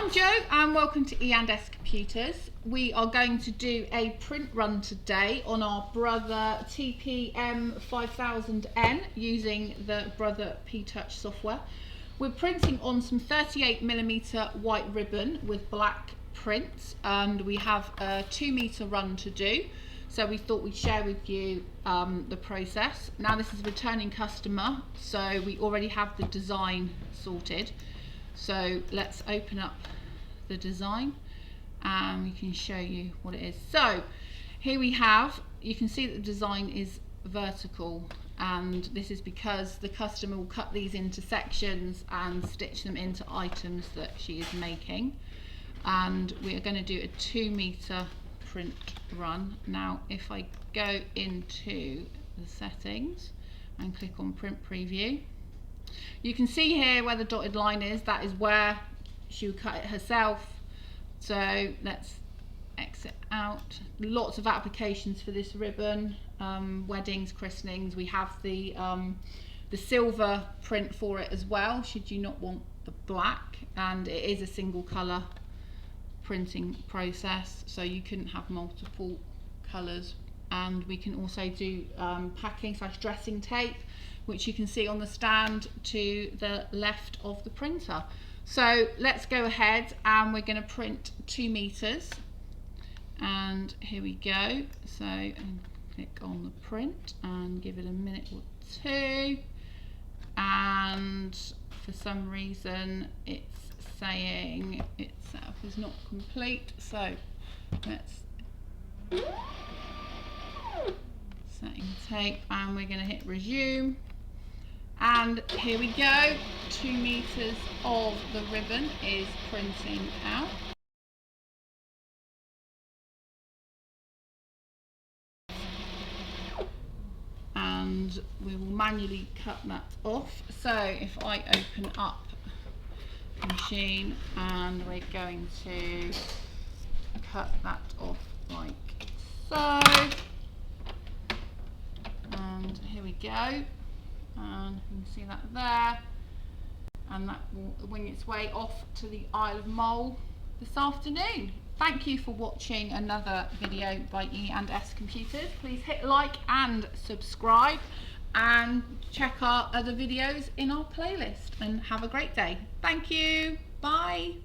I'm Jo and welcome to E&S Computers. We are going to do a print run today on our Brother TP-M5000N using the Brother P-Touch software. We're printing on some 38mm white ribbon with black print, and we have a 2 meter run to do. So we thought we'd share with you the process. Now this is a returning customer, so we already have the design sorted. So let's open up the design and we can show you what it is. So here we have, you can see that the design is vertical, and this is because the customer will cut these into sections and stitch them into items that she is making. And we are going to do a 2 meter print run. Now if I go into the settings and click on print preview, you can see here where the dotted line is. That is where she would cut it herself. So let's exit out. Lots of applications for this ribbon, weddings, christenings. We have the silver print for it as well, should you not want the black, and it is a single colour printing process, so you couldn't have multiple colours. And we can also do packing / dressing tape, which you can see on the stand to the left of the printer. So let's go ahead and we're going to print 2 meters, and here we go. So click on the print and give it a minute or two, and for some reason it's saying its setup is not complete, so let's setting tape and we're going to hit resume. And here we go, 2 meters of the ribbon is printing out. And we will manually cut that off. So if I open up the machine and we're going to cut that off like so. And here we go. And you can see that there, and that will wing its way off to the Isle of Mull this afternoon. Thank you for watching another video by E&S Computers. Please hit like and subscribe, and check our other videos in our playlist, and have a great day. Thank you. Bye.